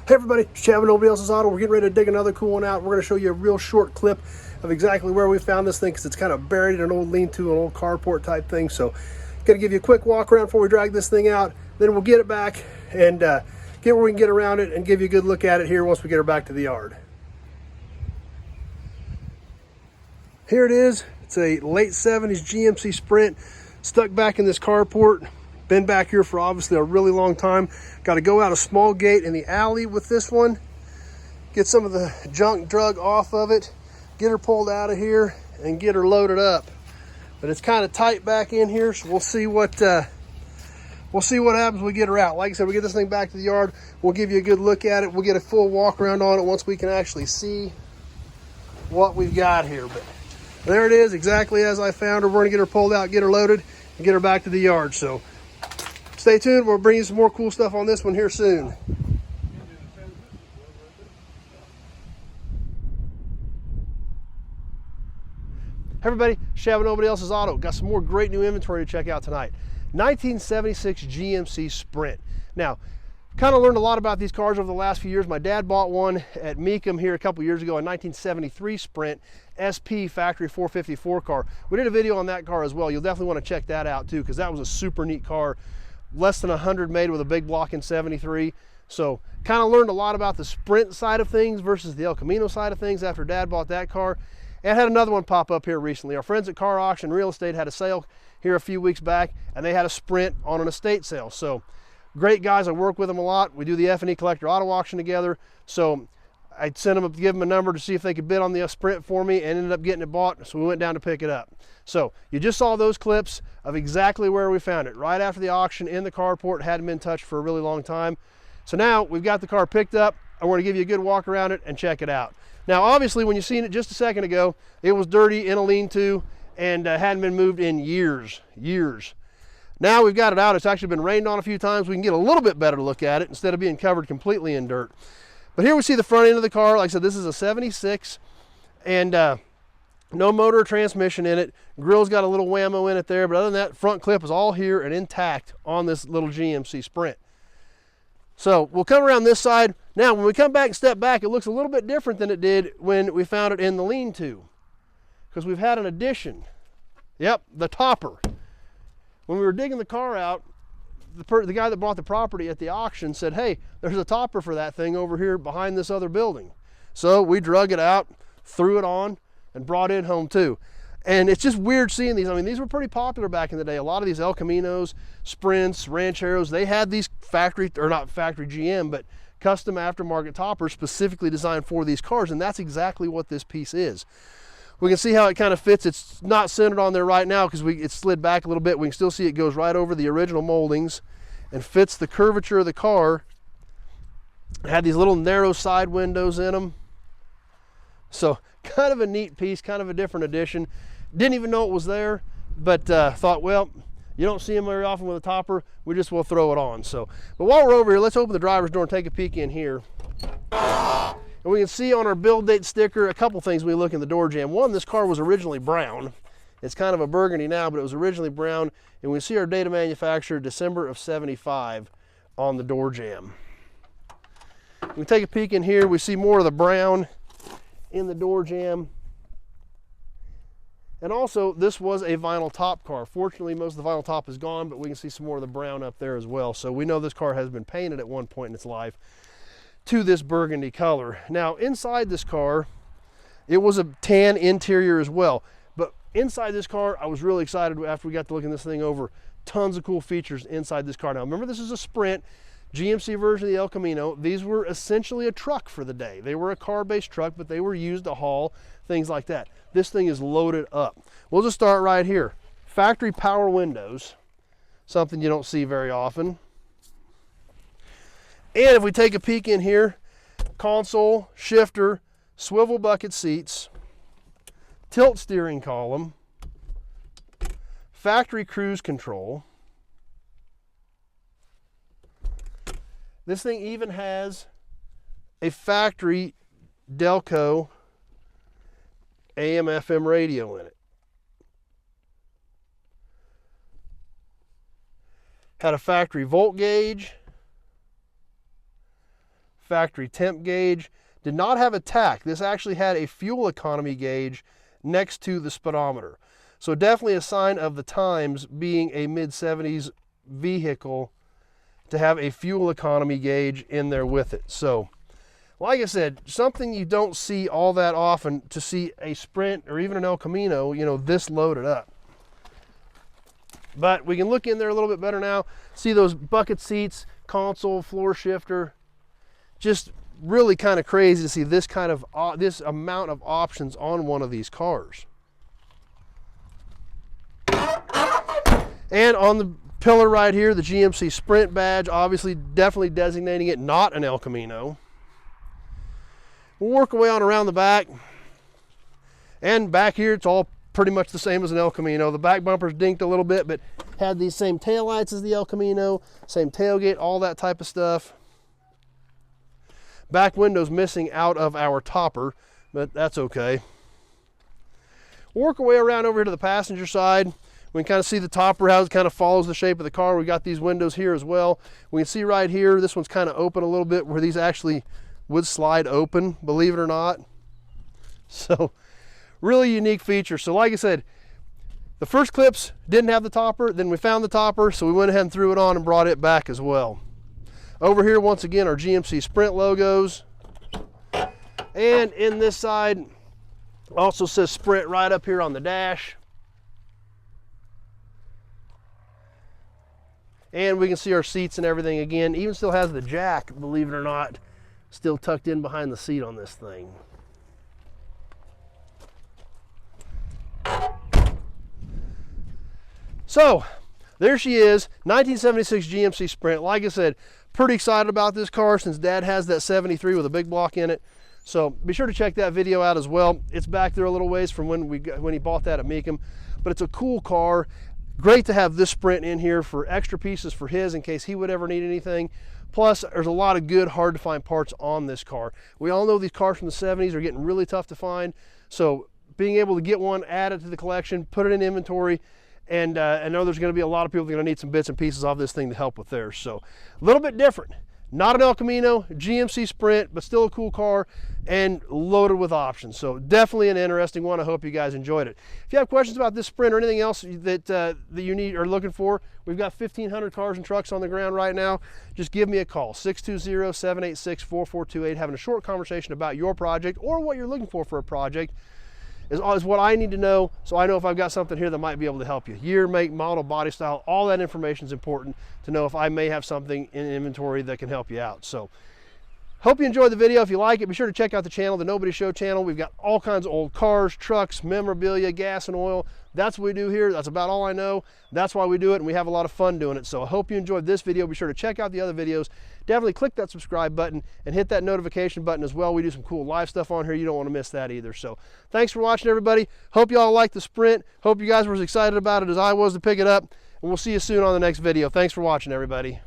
Hey everybody, it's Chad with Nobody Else's Auto. We're getting ready to dig another cool one out. We're going to show you a real short clip of exactly where we found this thing because it's kind of buried in an old lean-to, an old carport type thing. So going to give you a quick walk around before we drag this thing out. Then we'll get it back and get where we can get around it and give you a good look at it here once we get her back to the yard. Here it is. It's a late 70s GMC Sprint stuck back in this carport. Been back here for obviously a really long time. Got to go out a small gate in the alley with this one. Get some of the junk drug off of it. Get her pulled out of here and get her loaded up. But it's kind of tight back in here, so we'll see what happens when we get her out. Like I said, we get this thing back to the yard. We'll give you a good look at it. We'll get a full walk around on it once we can actually see what we've got here. But there it is, exactly as I found her. We're gonna get her pulled out, get her loaded, and get her back to the yard. So stay tuned. We'll bring you some more cool stuff on this one here soon. Hey everybody, Chad with Nobody Else's Auto. Got some more great new inventory to check out tonight. 1976 GMC Sprint. Now, kind of learned a lot about these cars over the last few years. My dad bought one at Meekum here a couple years ago, a 1973 Sprint SP factory 454 car. We did a video on that car as well. You'll definitely want to check that out too, because that was a super neat car. Less than 100 made with a big block in 73. So kind of learned a lot about the Sprint side of things versus the El Camino side of things after Dad bought that car. And had another one pop up here recently. Our friends at Car Auction Real Estate had a sale here a few weeks back, and they had a Sprint on an estate sale. So great guys, I work with them a lot. We do the F&E Collector Auto Auction together. So I sent them to give them a number to see if they could bid on the Sprint for me, and ended up getting it bought. So we went down to pick it up. So you just saw those clips of exactly where we found it, right after the auction in the carport. Hadn't been touched for a really long time. So now we've got the car picked up. I want to give you a good walk around it and check it out. Now, obviously, when you seen it just a second ago, it was dirty in a lean-to and hadn't been moved in years. Now we've got it out. It's actually been rained on a few times. We can get a little bit better look at it instead of being covered completely in dirt. But here we see the front end of the car. Like I said, this is a 76 and no motor or transmission in it. Grill's got a little whammo in it there, but other than that, front clip is all here and intact on this little GMC Sprint. So we'll come around this side. Now, when we come back and step back, it looks a little bit different than it did when we found it in the lean-to, because we've had an addition. Yep, the topper. When we were digging the car out, the guy that bought the property at the auction said, hey, there's a topper for that thing over here behind this other building. So we drug it out, threw it on, and brought it home too. And it's just weird seeing these. I mean, these were pretty popular back in the day. A lot of these El Caminos, Sprints, Rancheros, they had these factory, or not factory GM, but custom aftermarket toppers specifically designed for these cars, and that's exactly what this piece is. We can see how it kind of fits. It's not centered on there right now because it slid back a little bit. We can still see it goes right over the original moldings and fits the curvature of the car. It had these little narrow side windows in them. So kind of a neat piece, kind of a different addition. Didn't even know it was there, but thought, well, you don't see them very often with a topper. We just will throw it on. So, but while we're over here, let's open the driver's door and take a peek in here. And we can see on our build date sticker a couple things when we look in the door jamb. One, this car was originally brown. It's kind of a burgundy now, but it was originally brown. And we see our date of manufacture, December of 75 on the door jamb. We take a peek in here, we see more of the brown in the door jamb. And also, this was a vinyl top car. Fortunately, most of the vinyl top is gone, but we can see some more of the brown up there as well. So we know this car has been painted at one point in its life to this burgundy color. Now, inside this car, it was a tan interior as well. But inside this car, I was really excited after we got to looking this thing over. Tons of cool features inside this car. Now, remember, this is a Sprint, GMC version of the El Camino. These were essentially a truck for the day. They were a car-based truck, but they were used to haul things like that. This thing is loaded up. We'll just start right here. Factory power windows, something you don't see very often. And if we take a peek in here, console, shifter, swivel bucket seats, tilt steering column, factory cruise control. This thing even has a factory Delco AM FM radio in it. Had a factory volt gauge, factory temp gauge. Did not have a tach. This actually had a fuel economy gauge next to the speedometer. So definitely a sign of the times, being a mid-70s vehicle, to have a fuel economy gauge in there with it. So like I said, something you don't see all that often, to see a Sprint or even an El Camino, you know, this loaded up. But we can look in there a little bit better now. See those bucket seats, console, floor shifter. Just really kind of crazy to see this kind of this amount of options on one of these cars. And on the pillar right here, the GMC Sprint badge, obviously definitely designating it not an El Camino. We'll work our way on around the back. And back here, it's all pretty much the same as an El Camino. The back bumper's dinked a little bit, but had these same taillights as the El Camino, same tailgate, all that type of stuff. Back window's missing out of our topper, but that's okay. We'll work our way around over here to the passenger side. We can kind of see the topper, how it kind of follows the shape of the car. We got these windows here as well. We can see right here, this one's kind of open a little bit, where these actually would slide open, believe it or not. So really unique feature. So like I said, the first clips didn't have the topper, then we found the topper, so we went ahead and threw it on and brought it back as well. Over here, once again, our GMC Sprint logos. And in this side, also says Sprint right up here on the dash. And we can see our seats and everything again. Even still has the jack, believe it or not, still tucked in behind the seat on this thing. So there she is, 1976 GMC Sprint. Like I said, pretty excited about this car since Dad has that 73 with a big block in it. So be sure to check that video out as well. It's back there a little ways from when he bought that at Meekum, but it's a cool car. Great to have this Sprint in here for extra pieces for his in case he would ever need anything. Plus, there's a lot of good, hard to find parts on this car. We all know these cars from the 70s are getting really tough to find. So being able to get one, add it to the collection, put it in inventory, and I know there's going to be a lot of people that are going to need some bits and pieces of this thing to help with theirs. So a little bit different. Not an El Camino, GMC Sprint, but still a cool car and loaded with options. So definitely an interesting one. I hope you guys enjoyed it. If you have questions about this Sprint or anything else that you need or looking for, we've got 1,500 cars and trucks on the ground right now. Just give me a call, 620-786-4428. Having a short conversation about your project or what you're looking for a project is what I need to know, so I know if I've got something here that might be able to help you. Year, make, model, body style, all that information is important to know if I may have something in inventory that can help you out. So hope you enjoyed the video. If you like it, be sure to check out the channel, the Nobody Show channel. We've got all kinds of old cars, trucks, memorabilia, gas and oil. That's what we do here. That's about all I know. That's why we do it, and we have a lot of fun doing it. So I hope you enjoyed this video. Be sure to check out the other videos. Definitely click that subscribe button and hit that notification button as well. We do some cool live stuff on here. You don't want to miss that either. So thanks for watching, everybody. Hope you all liked the Sprint. Hope you guys were as excited about it as I was to pick it up. And we'll see you soon on the next video. Thanks for watching, everybody.